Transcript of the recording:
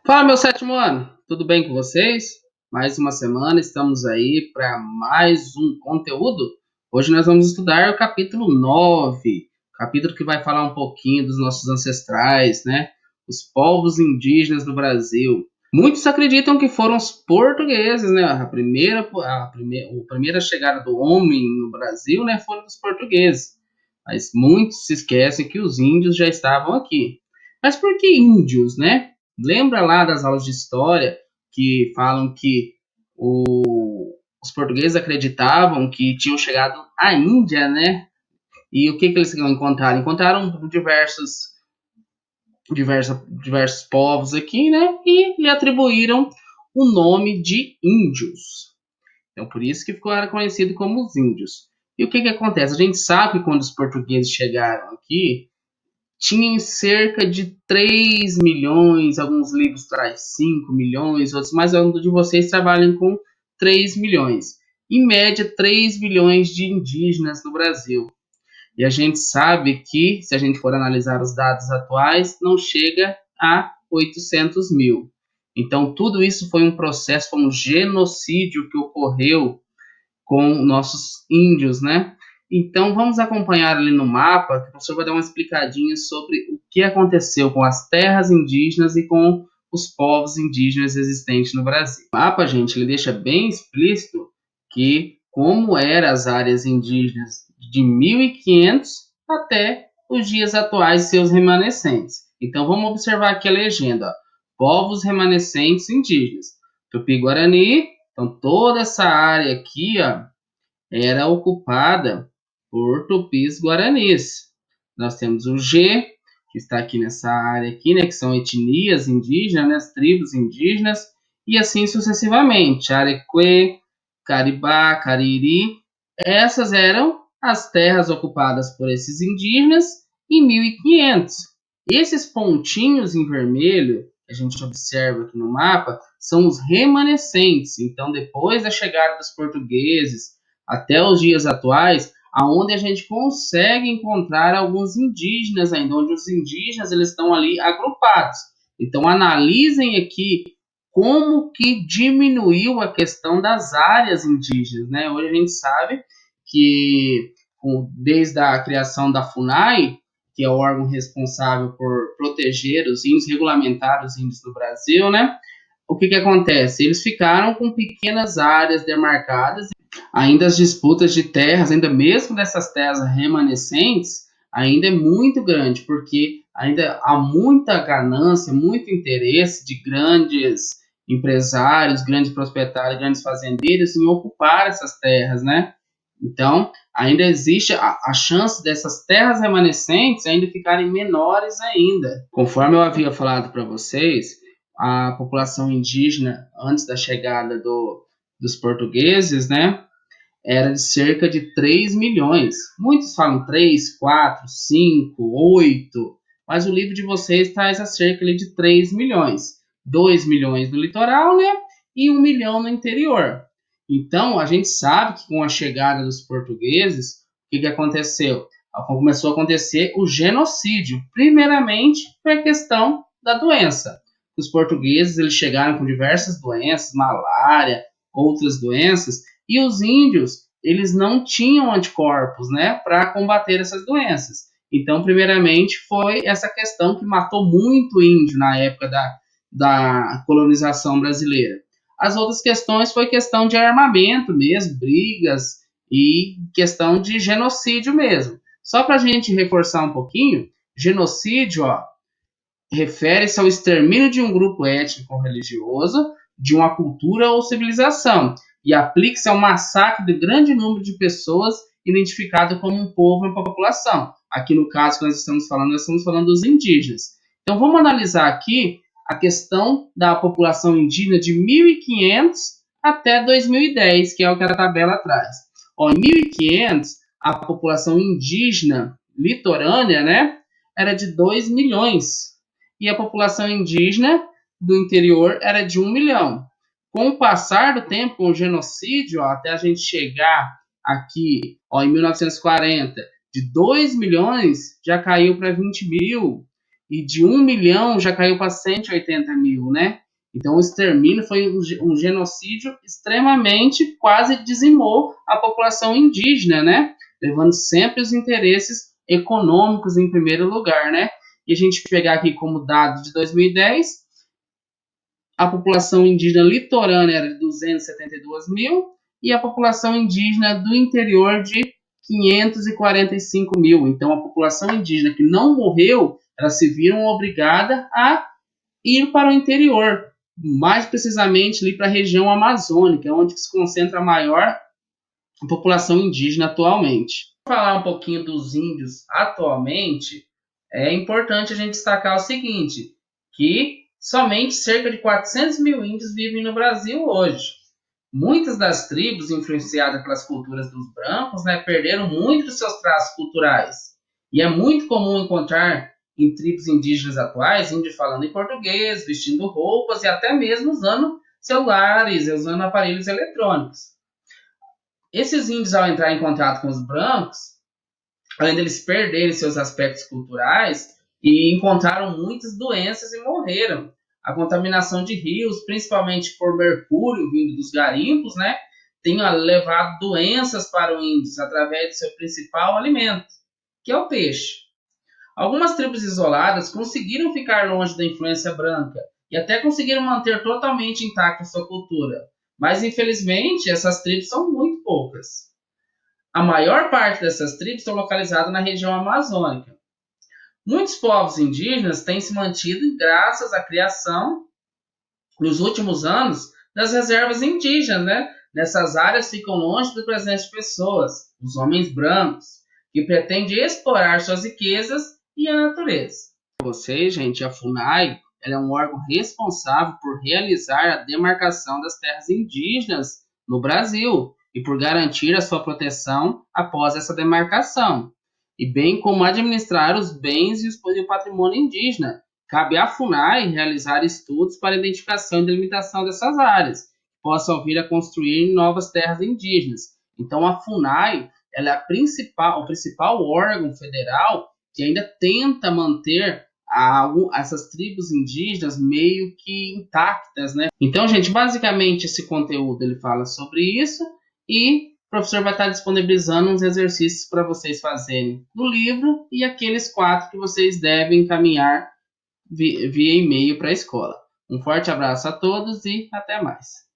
Fala, meu sétimo ano, tudo bem com vocês? Mais uma semana, estamos aí para mais um conteúdo. Hoje nós vamos estudar o capítulo 9, capítulo que vai falar um pouquinho dos nossos ancestrais, né? Os povos indígenas do Brasil. Muitos acreditam que foram os portugueses, né? A primeira chegada do homem no Brasil, né, foram os portugueses. Mas muitos se esquecem que os índios já estavam aqui. Mas por que índios, né? Lembra lá das aulas de história que falam que os portugueses acreditavam que tinham chegado à Índia, né? E o que eles encontraram? Encontraram diversos povos aqui, né? E lhe atribuíram o nome de índios. Então, por isso que ficou conhecido como os índios. E o que acontece? A gente sabe que quando os portugueses chegaram aqui, tinham cerca de 3 milhões, alguns livros traz 5 milhões, outros mais um de vocês trabalham com 3 milhões. Em média, 3 milhões de indígenas no Brasil. E a gente sabe que, se a gente for analisar os dados atuais, não chega a 800 mil. Então, tudo isso foi um processo, foi um genocídio que ocorreu com nossos índios, né? Então vamos acompanhar ali no mapa, que o professor vai dar uma explicadinha sobre o que aconteceu com as terras indígenas e com os povos indígenas existentes no Brasil. O mapa, gente, ele deixa bem explícito que como eram as áreas indígenas de 1500 até os dias atuais e seus remanescentes. Então vamos observar aqui a legenda, ó. Povos remanescentes indígenas. Tupi-Guarani, então, toda essa área aqui, ó, era ocupada por tupis-guaranis. Nós temos o G, que está aqui nessa área aqui, né, que são etnias indígenas, né, as tribos indígenas, e assim sucessivamente. Arequê, Caribá, Cariri. Essas eram as terras ocupadas por esses indígenas em 1500. Esses pontinhos em vermelho que a gente observa aqui no mapa são os remanescentes. Então, depois da chegada dos portugueses até os dias atuais, aonde a gente consegue encontrar alguns indígenas ainda, onde os indígenas eles estão ali agrupados. Então, analisem aqui como que diminuiu a questão das áreas indígenas, né? Hoje a gente sabe que desde a criação da FUNAI, que é o órgão responsável por proteger os índios, regulamentar os índios do Brasil, né? O que acontece? Eles ficaram com pequenas áreas demarcadas, ainda as disputas de terras, ainda mesmo dessas terras remanescentes, ainda é muito grande, porque ainda há muita ganância, muito interesse de grandes empresários, grandes proprietários, grandes fazendeiros em ocupar essas terras, né? Então, ainda existe a chance dessas terras remanescentes ainda ficarem menores ainda. Conforme eu havia falado para vocês, a população indígena, antes da chegada dos portugueses, né, era de cerca de 3 milhões. Muitos falam 3, 4, 5, 8, mas o livro de vocês traz a cerca de 3 milhões. 2 milhões no litoral, né, e 1 milhão no interior. Então, a gente sabe que com a chegada dos portugueses, o que aconteceu? Começou a acontecer o genocídio. Primeiramente, foi a questão da doença. Os portugueses eles chegaram com diversas doenças, malária, outras doenças, e os índios eles não tinham anticorpos, né, para combater essas doenças. Então, primeiramente, foi essa questão que matou muito índio na época da colonização brasileira. As outras questões foi questão de armamento mesmo, brigas e questão de genocídio mesmo. Só para a gente reforçar um pouquinho, genocídio, ó, refere-se ao extermínio de um grupo étnico ou religioso, de uma cultura ou civilização, e aplica-se ao massacre de grande número de pessoas identificado como um povo ou uma população. Aqui no caso que nós estamos falando dos indígenas. Então vamos analisar aqui a questão da população indígena de 1500 até 2010, que é o que a tabela traz. Ó, em 1500, a população indígena litorânea, né, era de 2 milhões e a população indígena do interior era de 1 milhão. Com o passar do tempo, com o genocídio, ó, até a gente chegar aqui ó, em 1940, de 2 milhões já caiu para 20 mil. e de 1 milhão já caiu para 180 mil, né? Então o extermínio foi um genocídio extremamente, quase dizimou a população indígena, né? Levando sempre os interesses econômicos em primeiro lugar, né? E a gente pegar aqui como dado de 2010, a população indígena litorânea era de 272 mil e a população indígena do interior de 545 mil. Então, a população indígena que não morreu, elas se viram obrigadas a ir para o interior, mais precisamente ali para a região amazônica, onde se concentra a maior população indígena atualmente. Para falar um pouquinho dos índios atualmente, é importante a gente destacar o seguinte, que somente cerca de 400 mil índios vivem no Brasil hoje. Muitas das tribos influenciadas pelas culturas dos brancos, né, perderam muito dos seus traços culturais. E é muito comum encontrar em tribos indígenas atuais, índios falando em português, vestindo roupas e até mesmo usando celulares, usando aparelhos eletrônicos. Esses índios, ao entrar em contato com os brancos, além deles perderem seus aspectos culturais, e encontraram muitas doenças e morreram. A contaminação de rios, principalmente por mercúrio vindo dos garimpos, né, tem levado doenças para os índios através do seu principal alimento, que é o peixe. Algumas tribos isoladas conseguiram ficar longe da influência branca e até conseguiram manter totalmente intacta sua cultura, mas infelizmente essas tribos são muito poucas. A maior parte dessas tribos estão localizadas na região amazônica. Muitos povos indígenas têm se mantido graças à criação, nos últimos anos, das reservas indígenas, né? Nessas áreas ficam longe do presente de pessoas, os homens brancos, que pretendem explorar suas riquezas e a natureza. Para vocês, gente, a FUNAI ela é um órgão responsável por realizar a demarcação das terras indígenas no Brasil e por garantir a sua proteção após essa demarcação, e bem como administrar os bens e o patrimônio indígena. Cabe à FUNAI realizar estudos para identificação e delimitação dessas áreas, que possam vir a construir novas terras indígenas. Então, a FUNAI ela é o principal órgão federal que ainda tenta manter essas tribos indígenas meio que intactas, né? Então, gente, basicamente esse conteúdo ele fala sobre isso e o professor vai estar disponibilizando uns exercícios para vocês fazerem no livro e aqueles 4 que vocês devem encaminhar via e-mail para a escola. Um forte abraço a todos e até mais.